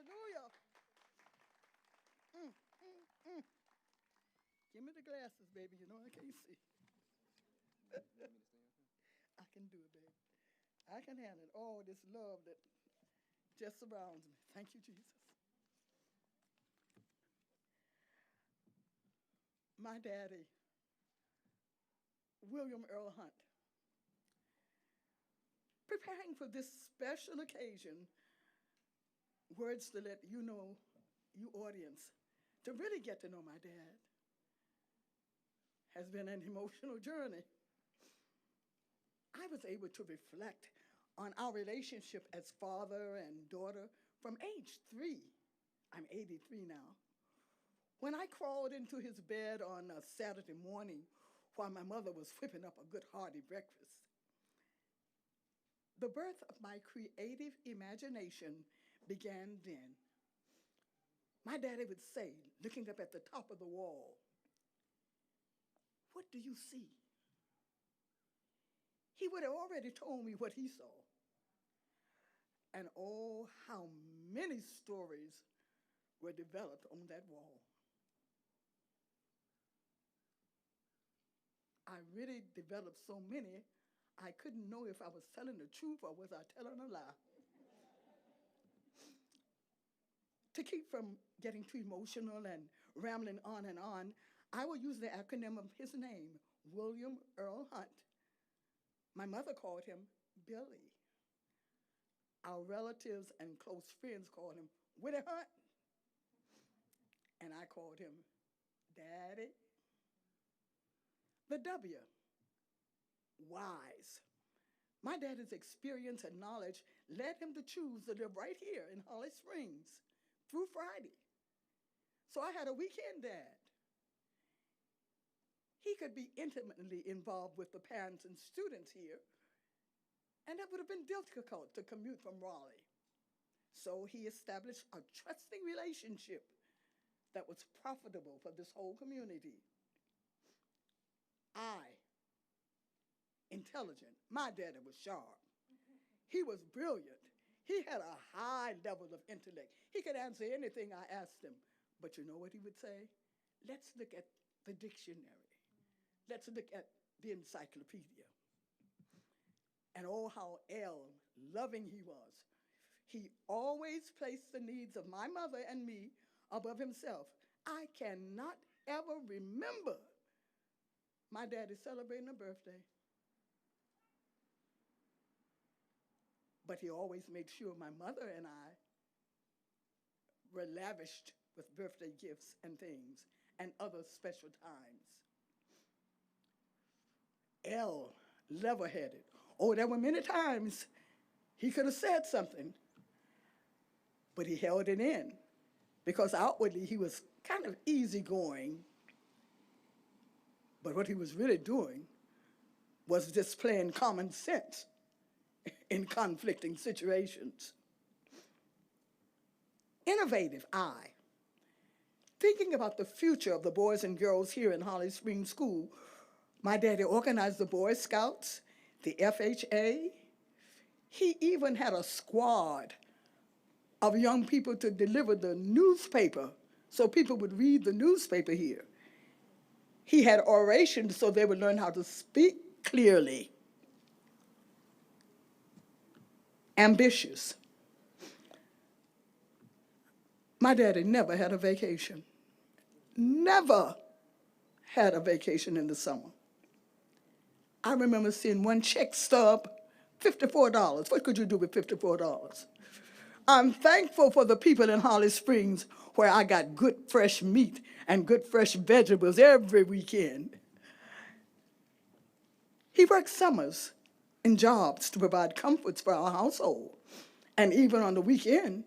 Hallelujah. Mm, mm, mm. Give me the glasses, baby. You know I can't see. I can do it, baby. I can handle it. Oh, this love that just surrounds me. Thank you, Jesus. My daddy, William Earl Hunt, preparing for this special occasion, words to let you know, you audience, to really get to know my dad has been an emotional journey. I was able to reflect on our relationship as father and daughter from age 3. I'm 83 now. When I crawled into his bed on a Saturday morning while my mother was whipping up a good hearty breakfast, the birth of my creative imagination began then. My daddy would say, looking up at the top of the wall, "What do you see?" He would have already told me what he saw. And oh, how many stories were developed on that wall. I really developed so many, I couldn't know if I was telling the truth or was I telling a lie. To keep from getting too emotional and rambling on, I will use the acronym of his name, William Earl Hunt. My mother called him Billy. Our relatives and close friends called him Willie Hunt. And I called him Daddy. The W, wise. My daddy's experience and knowledge led him to choose to live right here in Holly Springs through Friday. So I had a weekend dad. He could be intimately involved with the parents and students here, and it would have been difficult to commute from Raleigh. So he established a trusting relationship that was profitable for this whole community. Intelligent. My daddy was sharp. He was brilliant. He had a high level of intellect. He could answer anything I asked him. But you know what he would say? Let's look at the dictionary. Let's look at the encyclopedia. And oh, how loving he was. He always placed the needs of my mother and me above himself. I cannot ever remember my daddy celebrating a birthday. But he always made sure my mother and I were lavished with birthday gifts and things and other special times. Level-headed. Oh, there were many times he could have said something, but he held it in because outwardly he was kind of easygoing. But what he was really doing was displaying common sense in conflicting situations. Innovative, thinking about the future of the boys and girls here in Holly Springs School, my daddy organized the Boy Scouts, the FHA. He even had a squad of young people to deliver the newspaper so people would read the newspaper here. He had orations so they would learn how to speak clearly. Ambitious. My daddy never had a vacation. Never had a vacation in the summer. I remember seeing one check stub, $54. What could you do with $54? I'm thankful for the people in Holly Springs where I got good fresh meat and good fresh vegetables every weekend. He worked summers in jobs to provide comforts for our household. And even on the weekend,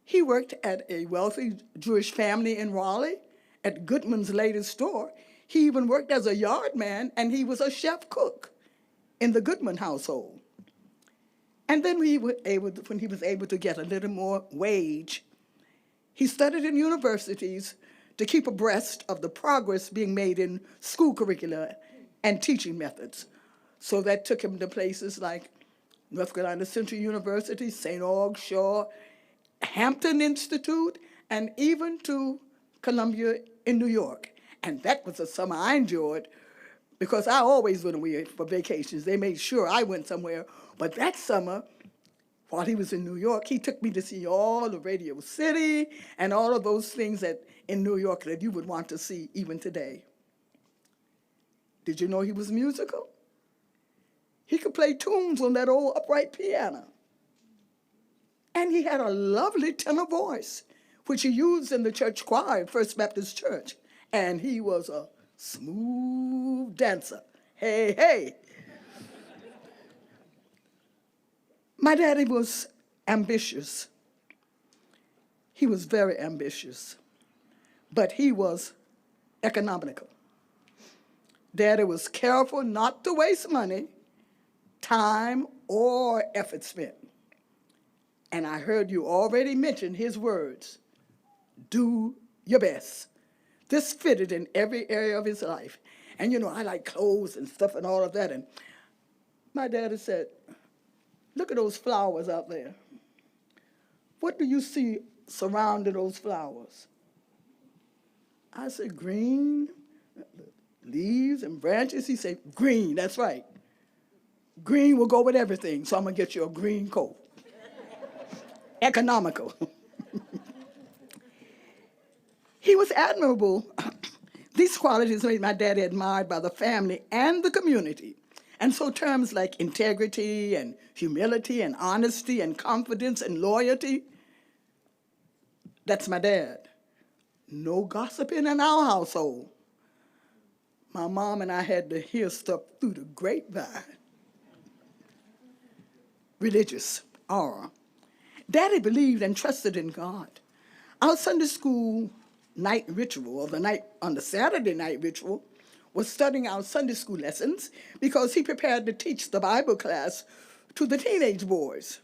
he worked at a wealthy Jewish family in Raleigh, at Goodman's latest store. He even worked as a yard man, and he was a chef cook in the Goodman household. And then when he was able to get a little more wage, he studied in universities to keep abreast of the progress being made in school curricula and teaching methods. So that took him to places like North Carolina Central University, St. Aug Shore, Hampton Institute, and even to Columbia in New York. And that was a summer I enjoyed because I always went away for vacations. They made sure I went somewhere. But that summer, while he was in New York, he took me to see all of Radio City and all of those things that in New York that you would want to see even today. Did you know he was musical? He could play tunes on that old upright piano. And he had a lovely tenor voice, which he used in the church choir at First Baptist Church. And he was a smooth dancer. Hey, hey. My daddy was ambitious. He was very ambitious, but he was economical. Daddy was careful not to waste money, time, or effort spent. And I heard you already mention his words, do your best. This fitted in every area of his life. And you know, I like clothes and stuff and all of that. And my daddy said, look at those flowers out there. What do you see surrounding those flowers? I said, green, leaves and branches. He said, green, that's right. Green will go with everything, so I'm going to get you a green coat. Economical. He was admirable. These qualities made my daddy admired by the family and the community. And so terms like integrity and humility and honesty and confidence and loyalty, that's my dad. No gossiping in our household. My mom and I had to hear stuff through the grapevine. Religious, aura. Daddy believed and trusted in God. Our Sunday school night ritual, or on the Saturday night ritual, was studying our Sunday school lessons because he prepared to teach the Bible class to the teenage boys.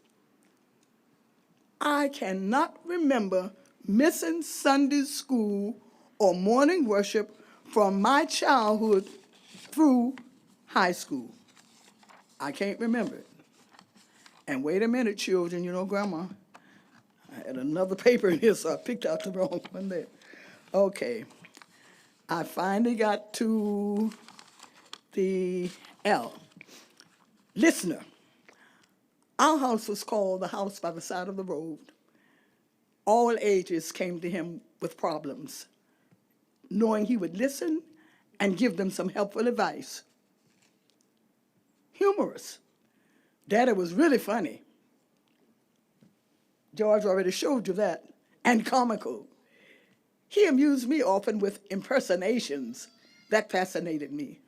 I cannot remember missing Sunday school or morning worship from my childhood through high school. I can't remember it. And wait a minute, children, you know, Grandma, I had another paper in here, so I picked out the wrong one there. Okay. I finally got to the L. Listener. Our house was called the house by the side of the road. All ages came to him with problems, knowing he would listen and give them some helpful advice. Humorous. Daddy was really funny. George already showed you that. And comical. He amused me often with impersonations. That fascinated me.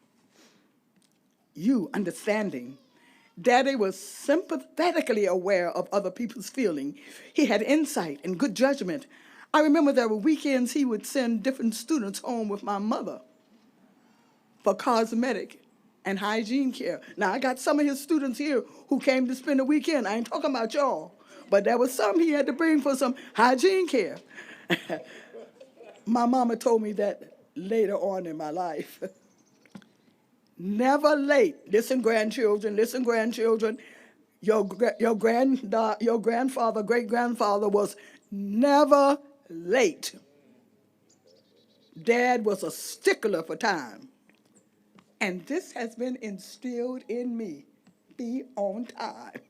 You, understanding. Daddy was sympathetically aware of other people's feelings. He had insight and good judgment. I remember there were weekends he would send different students home with my mother for cosmetic and hygiene care. Now, I got some of his students here who came to spend the weekend. I ain't talking about y'all. But there was some he had to bring for some hygiene care. My mama told me that later on in my life. Never late. Listen, grandchildren, your grandfather, great-grandfather was never late. Dad was a stickler for time. And this has been instilled in me. Be on time.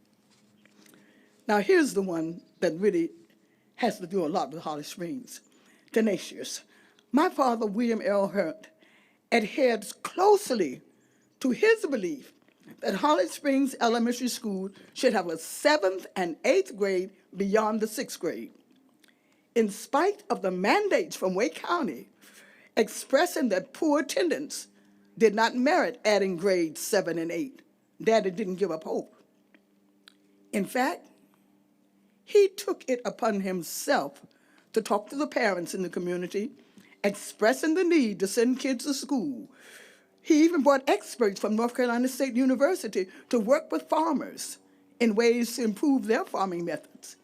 Now, here's the one that really has to do a lot with Holly Springs. Tenacious. My father, William Earl Hurt, adhered closely to his belief that Holly Springs Elementary School should have a 7th and 8th grade beyond the 6th grade. In spite of the mandates from Wake County expressing that poor attendance did not merit adding grades 7 and 8, Daddy didn't give up hope. In fact, he took it upon himself to talk to the parents in the community, expressing the need to send kids to school. He even brought experts from North Carolina State University to work with farmers in ways to improve their farming methods.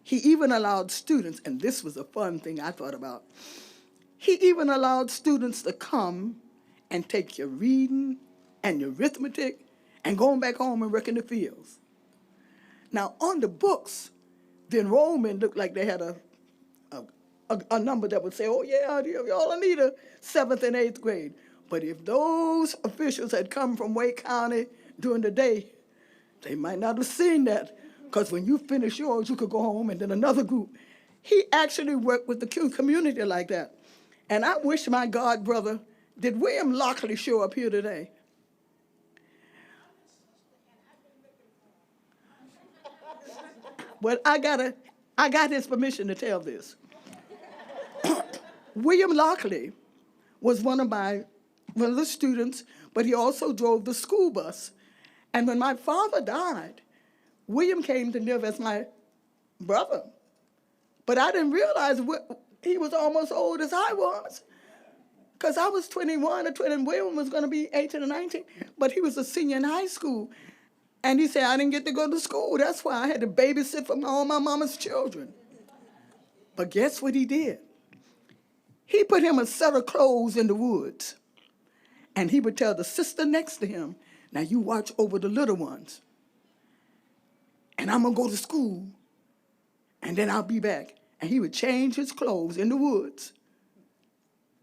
He even allowed students, and this was a fun thing I thought about, he even allowed students to come and take your reading and your arithmetic and going back home and work in the fields. Now, on the books, the enrollment looked like they had a number that would say, oh, yeah, y'all need a 7th and 8th grade. But if those officials had come from Wake County during the day, they might not have seen that. Because when you finish yours, you could go home and then another group. He actually worked with the community like that. And I wish my God brother, did William Lockley show up here today? Well, I got his permission to tell this. William Lockley was one of the students, but he also drove the school bus. And when my father died, William came to live as my brother. But I didn't realize he was almost old as I was, because I was 21 or 20, and William was going to be 18 or 19, but he was a senior in high school. And he said, I didn't get to go to school. That's why I had to babysit for all my mama's children. But guess what he did? He put him a set of clothes in the woods. And he would tell the sister next to him, now you watch over the little ones. And I'm going to go to school. And then I'll be back. And he would change his clothes in the woods,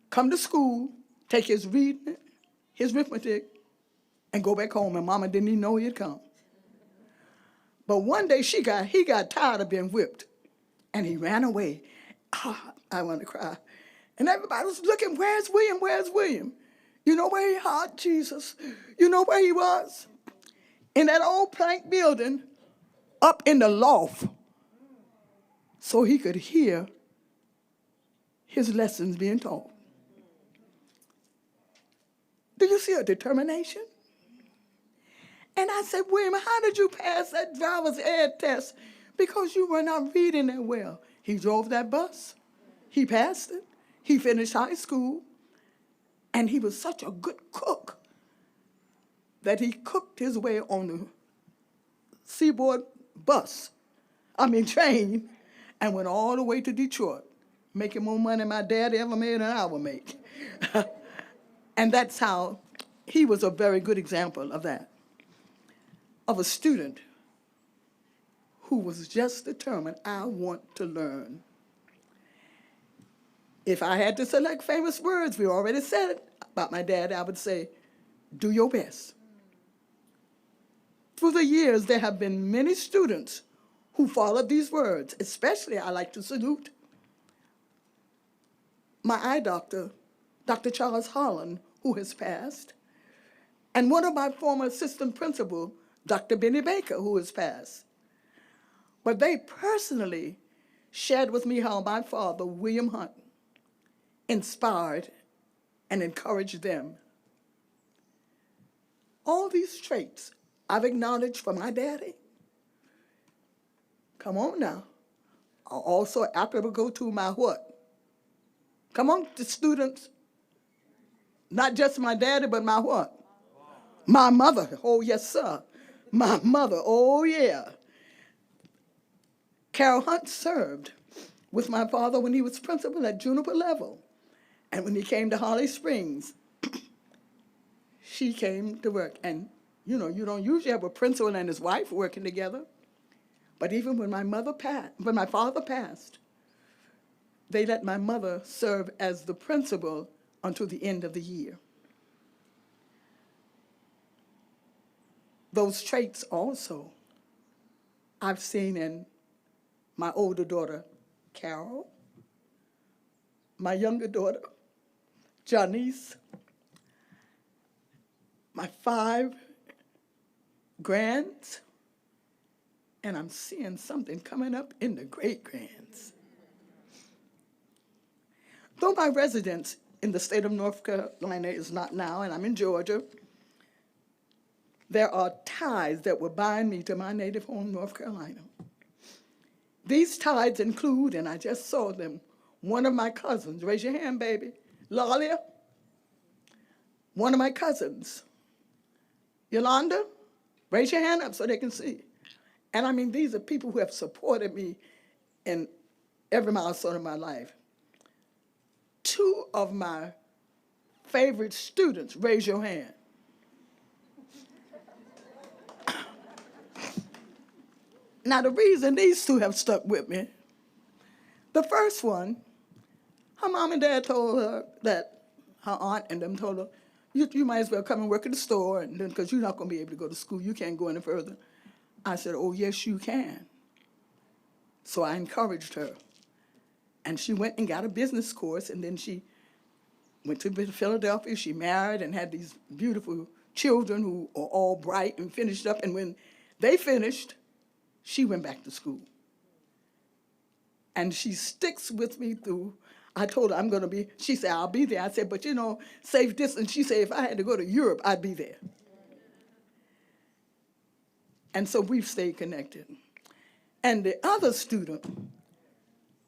come to school, take his reading, his arithmetic, and go back home. And mama didn't even know he'd come. But one day he got tired of being whipped. And he ran away. I want to cry. And everybody was looking, where's William? Where's William? You know where he had Jesus? You know where he was? In that old plank building up in the loft, so he could hear his lessons being taught. Do you see a determination? And I said, William, how did you pass that driver's ed test? Because you were not reading that well. He drove that bus. He passed it. He finished high school. And he was such a good cook that he cooked his way on the seaboard train, and went all the way to Detroit, making more money than my dad ever made and I would make. And that's how he was a very good example of that, of a student who was just determined, I want to learn. If I had to select famous words, we already said it about my dad, I would say, do your best. Through the years, there have been many students who followed these words. Especially, I like to salute my eye doctor, Dr. Charles Holland, who has passed, and one of my former assistant principal, Dr. Benny Baker, who has passed. But they personally shared with me how my father, William Hunt, inspired and encouraged them. All these traits I've acknowledged from my daddy, come on now, are also applicable to my what? Come on, the students. Not just my daddy, but my what? My mother. Oh, yes, sir. My mother. Oh, yeah. Carol Hunt served with my father when he was principal at Juniper level. And when he came to Holly Springs, she came to work. And, you know, you don't usually have a principal and his wife working together. But even when my father passed, they let my mother serve as the principal until the end of the year. Those traits also I've seen in my older daughter, Carol, my younger daughter, Janice, my 5 grands, and I'm seeing something coming up in the great-grands. Though my residence in the state of North Carolina is not now, and I'm in Georgia, there are ties that will bind me to my native home, North Carolina. These ties include, and I just saw them, one of my cousins, raise your hand, baby, Lalia, one of my cousins, Yolanda, raise your hand up so they can see. And I mean, these are people who have supported me in every milestone of my life. 2 of my favorite students, raise your hand. Now, the reason these two have stuck with me, the first one, her mom and dad told her that her aunt and them told her, you might as well come and work at the store, and then because you're not going to be able to go to school, you can't go any further. I said, oh, yes, you can. So I encouraged her. And she went and got a business course, and then she went to Philadelphia. She married and had these beautiful children who are all bright and finished up. And when they finished, she went back to school. And she sticks with me through. I told her I'm going to be, she said, I'll be there. I said, but safe distance. She said, if I had to go to Europe, I'd be there. And so we've stayed connected. And the other student,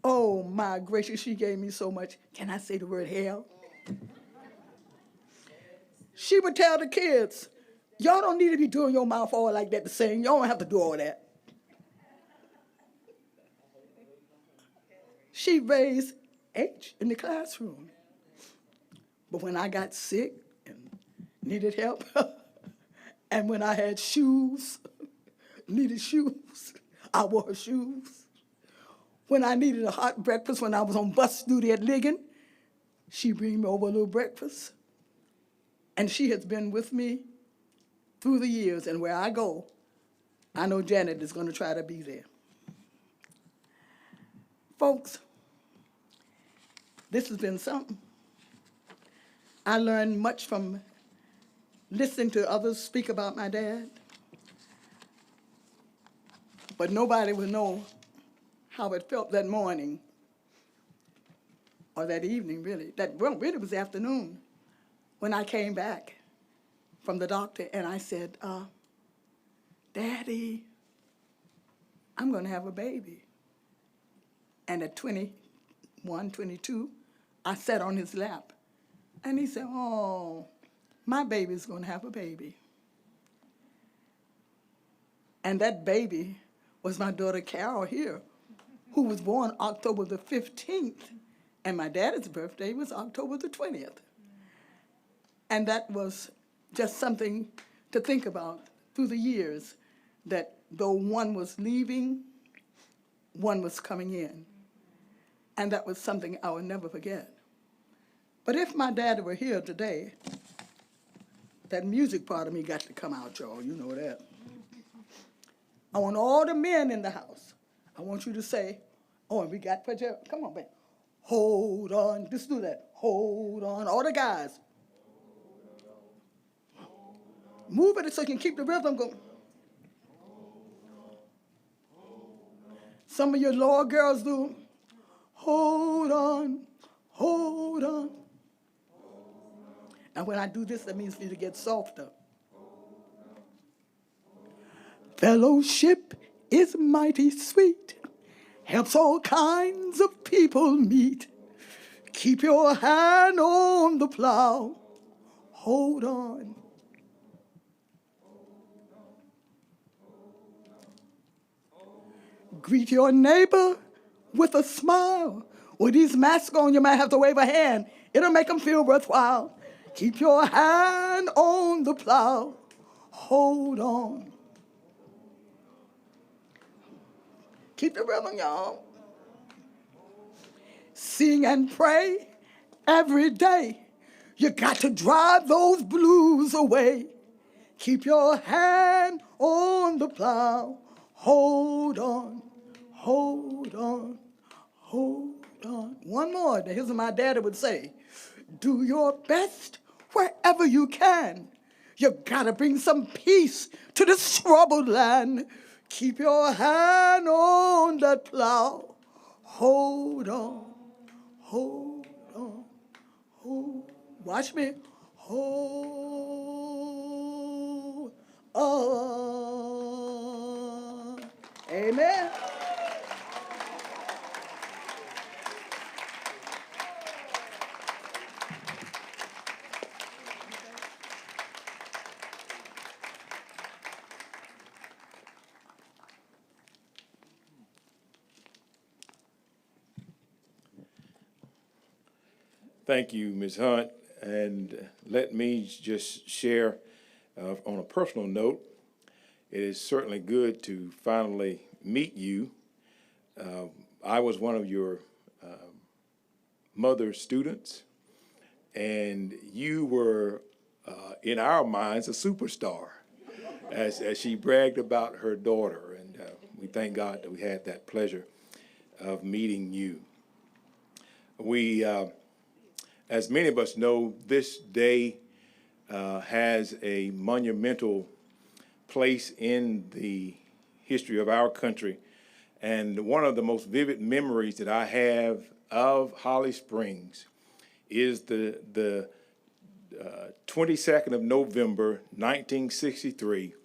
oh my gracious, she gave me so much. Can I say the word hell? She would tell the kids, y'all don't need to be doing your mouth all like that to sing. Y'all don't have to do all that. She raised H in the classroom. But when I got sick and needed help, and when I had shoes, needed shoes, I wore her shoes. When I needed a hot breakfast when I was on bus duty at Ligon, she bring me over a little breakfast. And she has been with me through the years, and where I go, I know Janet is going to try to be there. Folks, this has been something. I learned much from listening to others speak about my dad, but nobody will know how it felt that morning, or that evening, really. Really was afternoon, when I came back from the doctor and I said, Daddy, I'm going to have a baby. And at 21, 22, I sat on his lap. And he said, oh, my baby's going to have a baby. And that baby was my daughter Carol here, who was born October the 15th. And my daddy's birthday was October the 20th. And that was just something to think about through the years, that though one was leaving, one was coming in. And that was something I will never forget. But if my daddy were here today, that music part of me got to come out, y'all. You know that. I want all the men in the house. I want you to say, oh, and we got, come on, baby. Hold on. Just do that. Hold on. All the guys. Move it so you can keep the rhythm going. Some of your lower girls do. Hold on, hold on. And when I do this, that means for you to get softer. Fellowship is mighty sweet, helps all kinds of people meet. Keep your hand on the plow. Hold on. Greet your neighbor with a smile. With these masks on, you might have to wave a hand. It'll make them feel worthwhile. Keep your hand on the plow. Hold on. Keep the rhythm, y'all. Sing and pray every day. You got to drive those blues away. Keep your hand on the plow. Hold on. Hold on, hold on. One more. Here's what my daddy would say. Do your best wherever you can. You gotta bring some peace to this troubled land. Keep your hand on that plow. Hold on, hold on, hold. Watch me. Hold on. Amen. Thank you, Ms. Hunt. And let me just share on a personal note, it is certainly good to finally meet you. I was one of your mother's students, and you were, in our minds, a superstar, as she bragged about her daughter. And we thank God that we had that pleasure of meeting you. We, as many of us know, this day has a monumental place in the history of our country. And one of the most vivid memories that I have of Holly Springs is the 22nd of November, 1963,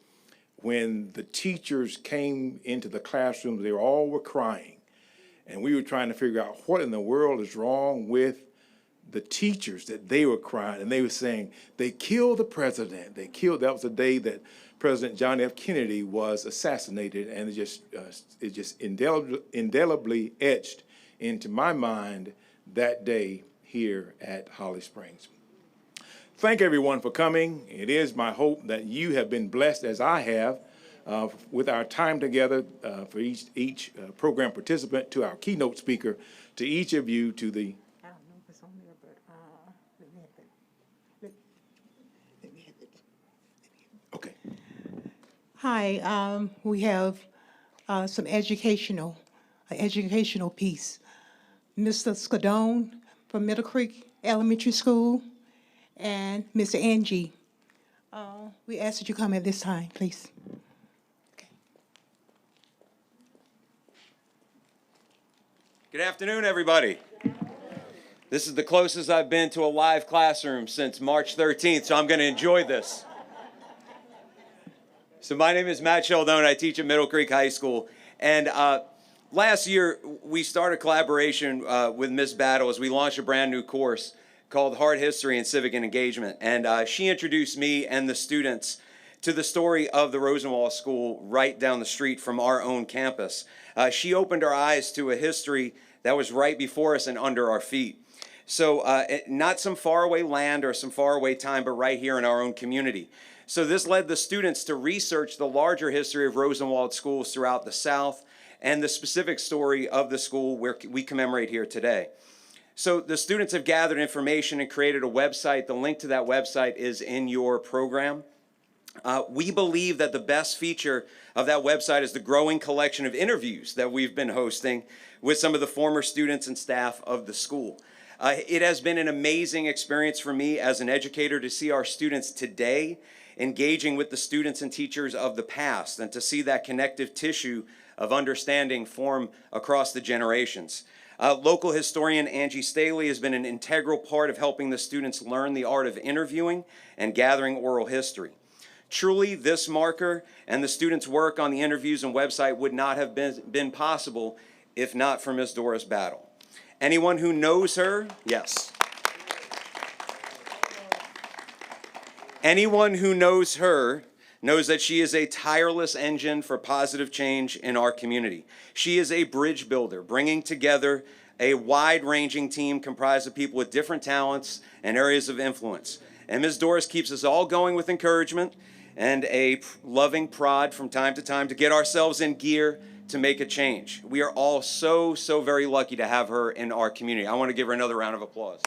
when the teachers came into the classrooms. They all were crying. And we were trying to figure out what in the world is wrong with the teachers, that they were crying. And they were saying, they killed the president. That was the day that President John F. Kennedy was assassinated. And it just indelibly etched into my mind that day here at Holly Springs. Thank everyone for coming. It is my hope that you have been blessed as I have with our time together, for each program participant, to our keynote speaker, to each of you, to the... I don't know if it's on there, but let me have it. Okay. Hi, we have some educational piece. Mr. Scadone from Middle Creek Elementary School and Miss Angie. We ask that you come at this time, please. Good afternoon, everybody. This is the closest I've been to a live classroom since March 13th, so I'm going to enjoy this. So my name is Matt Sheldon. I teach at Middle Creek High School. And last year, we started a collaboration with Ms. Battle as we launched a brand new course called Hard History and Civic Engagement. And she introduced me and the students to the story of the Rosenwald School right down the street from our own campus. She opened our eyes to a history that was right before us and under our feet. So not some faraway land or some faraway time, but right here in our own community. So this led the students to research the larger history of Rosenwald schools throughout the South and the specific story of the school where we commemorate here today. So the students have gathered information and created a website. The link to that website is in your program. We believe that the best feature of that website is the growing collection of interviews that we've been hosting with some of the former students and staff of the school. It has been an amazing experience for me as an educator to see our students today engaging with the students and teachers of the past, and to see that connective tissue of understanding form across the generations. Local historian Angie Staley has been an integral part of helping the students learn the art of interviewing and gathering oral history. Truly, this marker and the students' work on the interviews and website would not have been possible if not for Ms. Doris Battle. Anyone who knows her, yes. Anyone who knows her knows that she is a tireless engine for positive change in our community. She is a bridge builder, bringing together a wide-ranging team comprised of people with different talents and areas of influence. And Ms. Doris keeps us all going with encouragement and a loving prod from time to time to get ourselves in gear to make a change. We are all so very lucky to have her in our community. I want to give her another round of applause.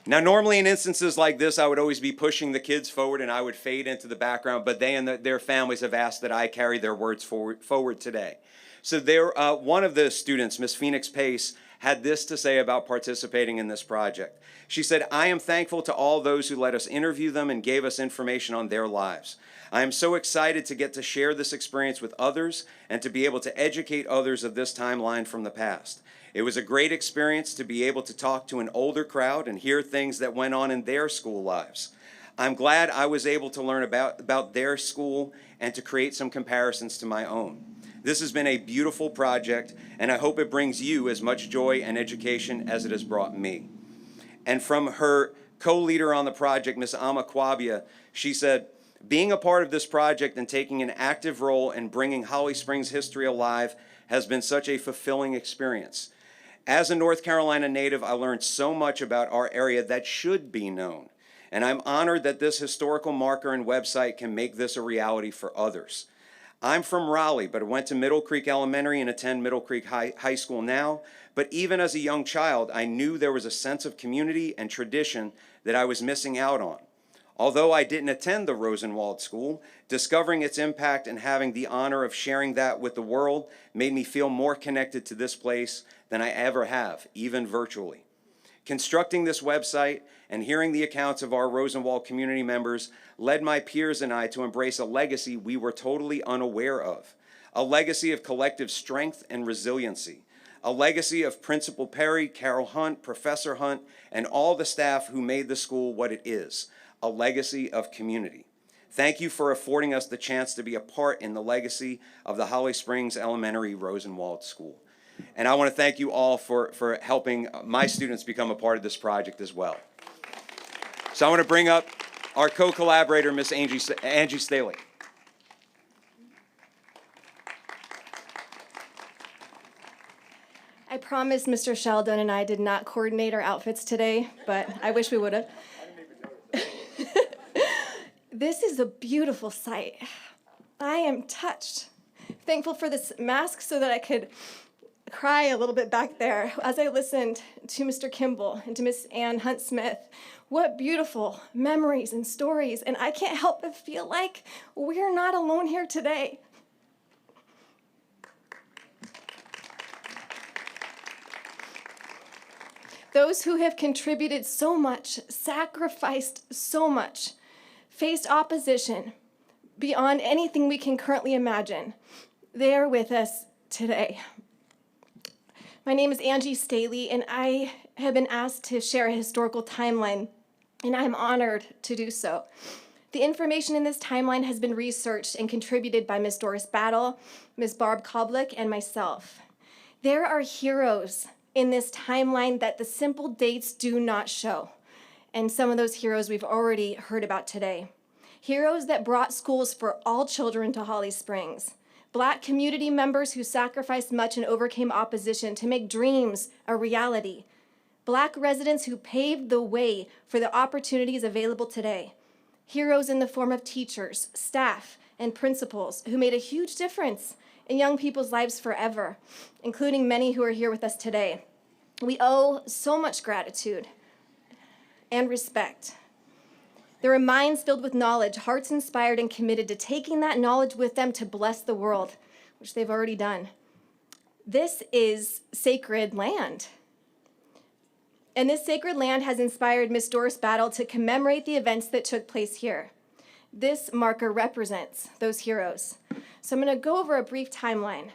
Now, normally in instances like this, I would always be pushing the kids forward and I would fade into the background, but they and their families have asked that I carry their words forward today. So one of the students, Miss Phoenix Pace, had this to say about participating in this project. She said, "I am thankful to all those who let us interview them and gave us information on their lives. I am so excited to get to share this experience with others and to be able to educate others of this timeline from the past. It was a great experience to be able to talk to an older crowd and hear things that went on in their school lives. I'm glad I was able to learn about their school and to create some comparisons to my own. This has been a beautiful project, and I hope it brings you as much joy and education as it has brought me." And from her co-leader on the project, Ms. Ama Kwabia, she said, "Being a part of this project and taking an active role in bringing Holly Springs history alive has been such a fulfilling experience. As a North Carolina native, I learned so much about our area that should be known. and I'm honored that this historical marker and website can make this a reality for others. I'm from Raleigh, but I went to Middle Creek Elementary and attend Middle Creek High School now. But even as a young child, I knew there was a sense of community and tradition that I was missing out on. Although I didn't attend the Rosenwald School, discovering its impact and having the honor of sharing that with the world made me feel more connected to this place than I ever have, even virtually. Constructing this website and hearing the accounts of our Rosenwald community members led my peers and I to embrace a legacy we were totally unaware of, a legacy of collective strength and resiliency, a legacy of Principal Perry, Carol Hunt, Professor Hunt, and all the staff who made the school what it is, a legacy of community. Thank you for affording us the chance to be a part in the legacy of the Holly Springs Elementary Rosenwald School. And I want to thank you all for helping my students become a part of this project as well. So I want to bring up our co-collaborator, Miss Angie Staley. I promise Mr. Sheldon and I did not coordinate our outfits today, but I wish we would have. This is a beautiful sight. I am touched. Thankful for this mask so that I could cry a little bit back there as I listened to Mr. Kimball and to Miss Ann Hunt-Smith. What beautiful memories and stories, and I can't help but feel like we're not alone here today. Those who have contributed so much, sacrificed so much, faced opposition beyond anything we can currently imagine, they are with us today. My name is Angie Staley, and I have been asked to share a historical timeline, and I'm honored to do so. The information in this timeline has been researched and contributed by Ms. Doris Battle, Ms. Barb Koblik, and myself. There are heroes in this timeline that the simple dates do not show, and some of those heroes we've already heard about today. Heroes that brought schools for all children to Holly Springs. Black community members who sacrificed much and overcame opposition to make dreams a reality. Black residents who paved the way for the opportunities available today. Heroes in the form of teachers, staff, and principals who made a huge difference in young people's lives forever, including many who are here with us today. We owe so much gratitude and respect. There are minds filled with knowledge, hearts inspired and committed to taking that knowledge with them to bless the world, which they've already done. This is sacred land. And this sacred land has inspired Ms. Doris Battle to commemorate the events that took place here. This marker represents those heroes. So I'm going to go over a brief timeline.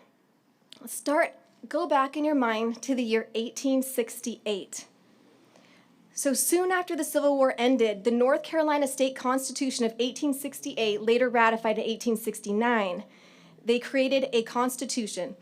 Go back in your mind to the year 1868. So soon after the Civil War ended, the North Carolina State Constitution of 1868, later ratified in 1869, they created a constitution.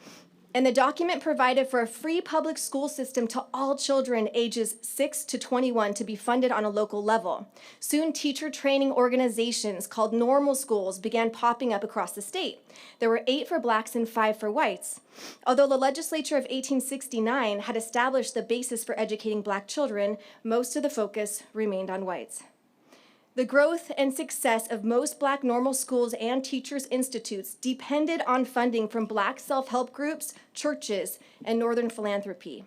And the document provided for a free public school system to all children ages 6 to 21 to be funded on a local level. Soon, teacher training organizations called normal schools began popping up across the state. There were 8 for blacks and 5 for whites. Although the legislature of 1869 had established the basis for educating black children, most of the focus remained on whites. The growth and success of most black normal schools and teachers' institutes depended on funding from black self-help groups, churches, and Northern philanthropy.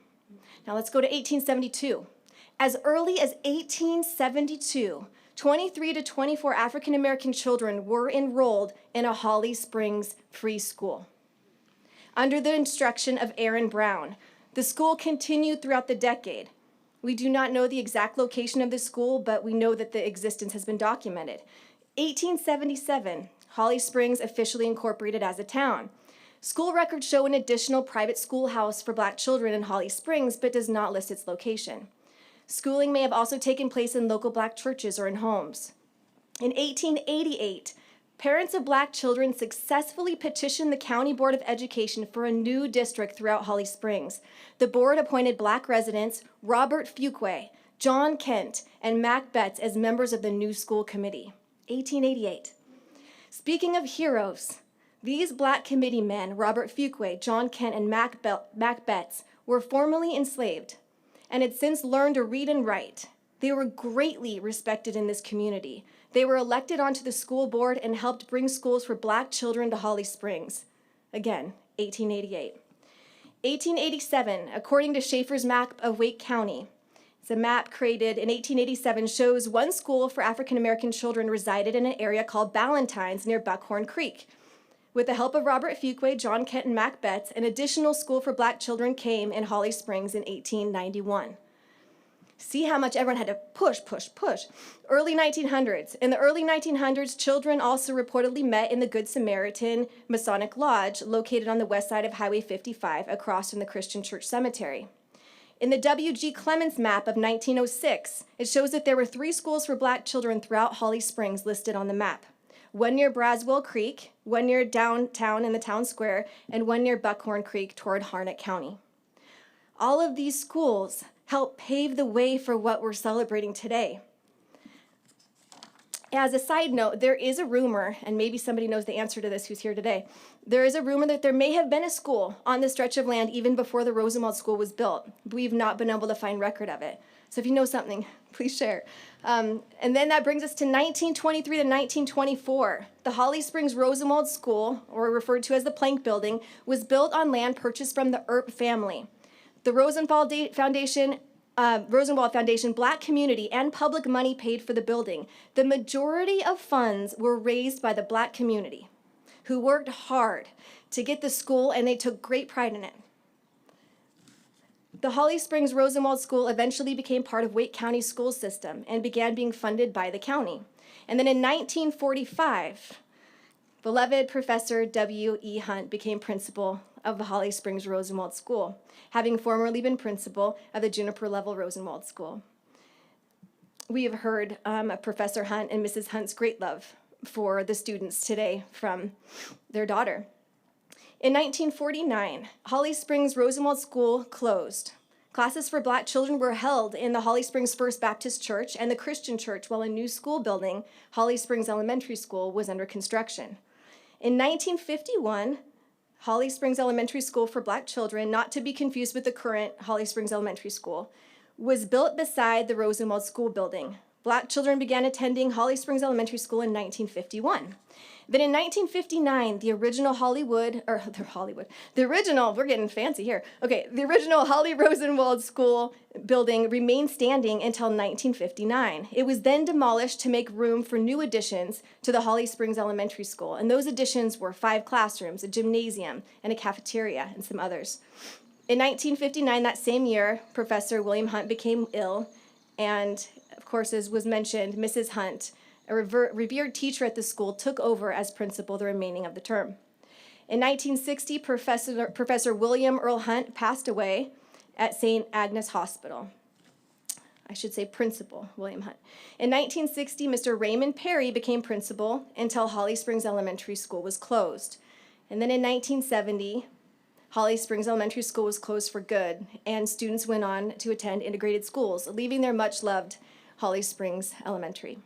Now let's go to 1872. As early as 1872, 23 to 24 African-American children were enrolled in a Holly Springs free school. Under the instruction of Aaron Brown, the school continued throughout the decade. We do not know the exact location of the school, but we know that the existence has been documented. 1877, Holly Springs officially incorporated as a town. School records show an additional private schoolhouse for black children in Holly Springs, but does not list its location. Schooling may have also taken place in local black churches or in homes. In 1888, parents of black children successfully petitioned the County Board of Education for a new district throughout Holly Springs. The board appointed black residents Robert Fuqua, John Kent, and Mac Betts as members of the new school committee. 1888. Speaking of heroes, these black committee men, Robert Fuqua, John Kent, and Mac Betts, were formerly enslaved and had since learned to read and write. They were greatly respected in this community. They were elected onto the school board and helped bring schools for Black children to Holly Springs. Again, 1888. 1887, according to Schaefer's map of Wake County, it's a map created in 1887, shows one school for African American children resided in an area called Ballantynes near Buckhorn Creek. With the help of Robert Fuqua, John Kent, and Mac Betts, an additional school for Black children came in Holly Springs in 1891. See how much everyone had to push. Early 1900s. In the early 1900s, children also reportedly met in the Good Samaritan Masonic Lodge, located on the west side of Highway 55, across from the Christian Church Cemetery. In the W.G. Clements map of 1906, it shows that there were 3 schools for Black children throughout Holly Springs listed on the map. One near Braswell Creek, one near downtown in the town square, and one near Buckhorn Creek toward Harnett County. All of these schools help pave the way for what we're celebrating today. As a side note, there is a rumor, and maybe somebody knows the answer to this who's here today. There is a rumor that there may have been a school on this stretch of land even before the Rosenwald School was built. We've not been able to find record of it. So if you know something, please share. And then that brings us to 1923 to 1924. The Holly Springs Rosenwald School, or referred to as the Plank Building, was built on land purchased from the Earp family. The Rosenwald Foundation, Black community, and public money paid for the building. The majority of funds were raised by the Black community, who worked hard to get the school, and they took great pride in it. The Holly Springs Rosenwald School eventually became part of Wake County school system and began being funded by the county. And then in 1945, beloved Professor W.E. Hunt became principal of the Holly Springs Rosenwald School, having formerly been principal of the Juniper Level Rosenwald School. We have heard of Professor Hunt and Mrs. Hunt's great love for the students today from their daughter. In 1949, Holly Springs Rosenwald School closed. Classes for Black children were held in the Holly Springs First Baptist Church and the Christian Church, while a new school building, Holly Springs Elementary School, was under construction. In 1951, Holly Springs Elementary School for Black children, not to be confused with the current Holly Springs Elementary School, was built beside the Rosenwald School building. Black children began attending Holly Springs Elementary School in 1951. Then in 1959, the original we're getting fancy here. Okay, the original Holly Rosenwald School building remained standing until 1959. It was then demolished to make room for new additions to the Holly Springs Elementary School. And those additions were 5 classrooms, a gymnasium, and a cafeteria, and some others. In 1959, that same year, Professor William Hunt became ill, and of course, as was mentioned, Mrs. Hunt, a revered teacher at the school, took over as principal the remaining of the term. In 1960, Professor William Earl Hunt passed away at St. Agnes Hospital. I should say Principal William Hunt. In 1960, Mr. Raymond Perry became principal until Holly Springs Elementary School was closed. And then in 1970, Holly Springs Elementary School was closed for good, and students went on to attend integrated schools, leaving their much-loved Holly Springs Elementary.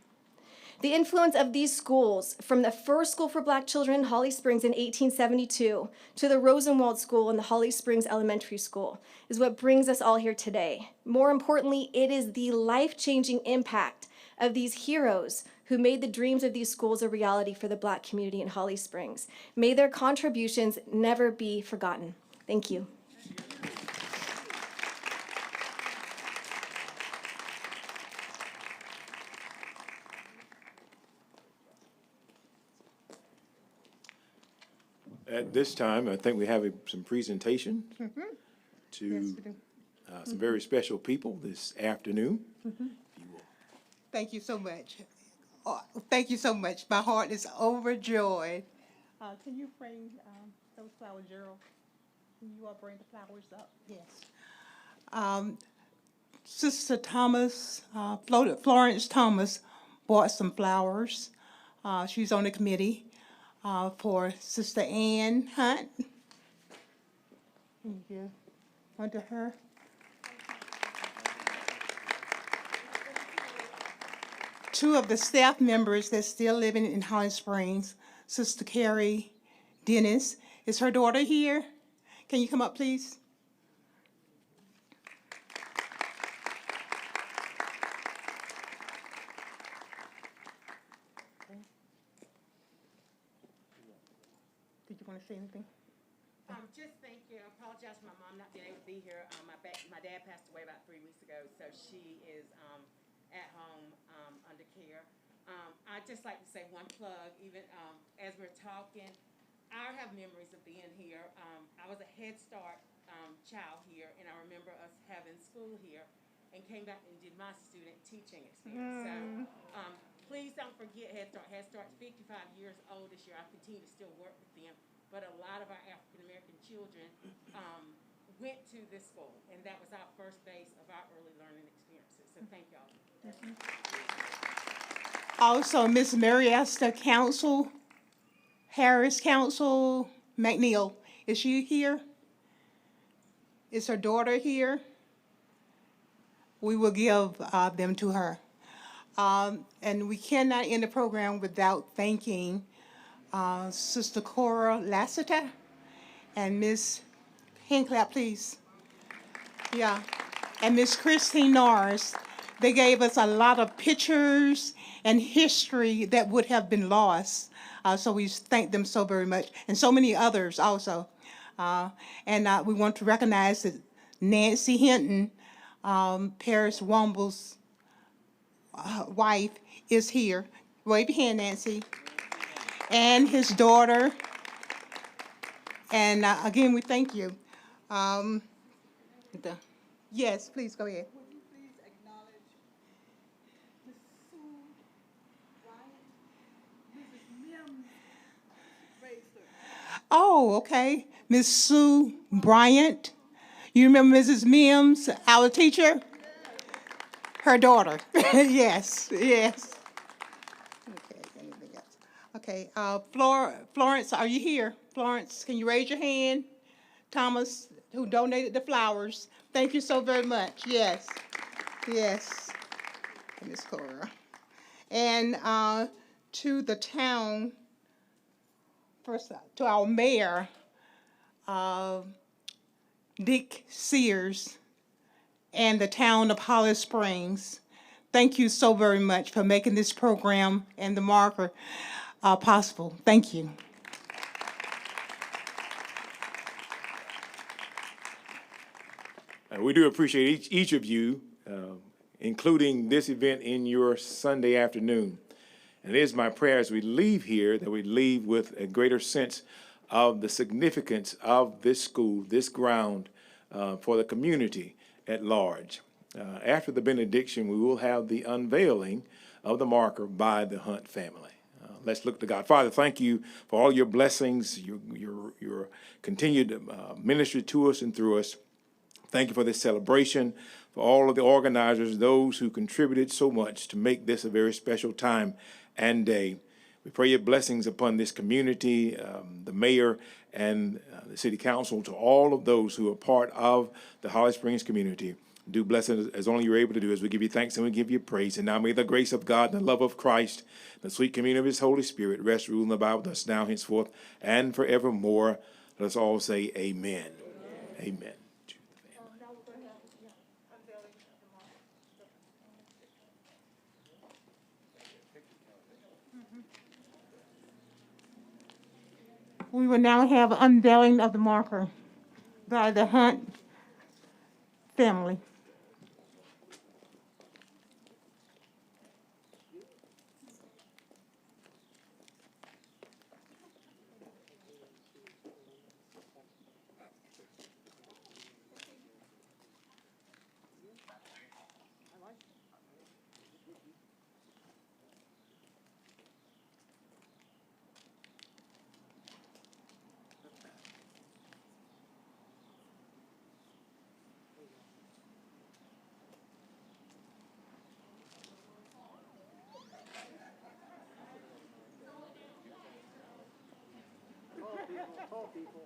The influence of these schools, from the first school for Black children in Holly Springs in 1872 to the Rosenwald School and the Holly Springs Elementary School, is what brings us all here today. More importantly, it is the life-changing impact of these heroes who made the dreams of these schools a reality for the Black community in Holly Springs. May their contributions never be forgotten. Thank you. At this time, I think we have some presentation to Yes, we do. some very special people this afternoon. If you will. Thank you so much. Oh, thank you so much. My heart is overjoyed. Can you bring those flowers, Earl? Can you all bring the flowers up? Yes. Sister Thomas, Florence Thomas, bought some flowers. She's on the committee for Sister Ann Hunt. Thank you. Under her. Two of the staff members that's still living in Holly Springs, Sister Carrie Dennis. Is her daughter here? Can you come up, please? Just thank you. I apologize for my mom not being able to be here. My dad passed away about 3 weeks ago, so she is at home under care. I'd just like to say one plug, even as we're talking, I have memories of being here. I was a Head Start child here, and I remember us having school here and came back and did my student teaching experience. So please don't forget Head Start. Head Start's 55 years old this year. I continue to still work with them. But a lot of our African-American children went to this school, and that was our first base of our early learning experiences. So thank y'all. Also, Miss Mary Esther Council, Harris Council, McNeil, is she here? Is her daughter here? We will give them to her. And we cannot end the program without thanking Sister Cora Lassiter and Miss Handclap, please. Yeah, and Miss Christine Norris. They gave us a lot of pictures and history that would have been lost. So we thank them so very much, and so many others also. And we want to recognize that Nancy Hinton, Paris Womble's wife, is here. Wave your hand, Nancy. And his daughter. And again, we thank you. Yes, please go ahead. Would you please acknowledge Miss Sue Bryant, Mrs. Mims raised her. Oh, okay. Miss Sue Bryant. You remember Mrs. Mims, our teacher? Her daughter. Yes, yes. Okay, anything else? Okay, Florence, are you here? Florence, can you raise your hand? Thomas, who donated the flowers. Thank you so very much. Yes, yes. Miss Cora. And to the town, first to our mayor, Dick Sears, and the town of Holly Springs. Thank you so very much for making this program and the marker possible. Thank you. We do appreciate each of you, including this event in your Sunday afternoon. And it is my prayer as we leave here that we leave with a greater sense of the significance of this school, this ground, for the community at large. After the benediction, we will have the unveiling of the marker by the Hunt family. Let's look to God. Father, thank you for all your blessings, your continued ministry to us and through us. Thank you for this celebration, for all of the organizers, those who contributed so much to make this a very special time and day. We pray your blessings upon this community, the mayor and the city council, to all of those who are part of the Holly Springs community. Do bless us as only you're able to do, as we give you thanks and we give you praise. And now may the grace of God, the love of Christ, the sweet communion of his Holy Spirit rest, rule, and abide with us now, henceforth, and forevermore. Let us all say amen. Amen. We will now have unveiling of the marker by the Hunt family. Tall people.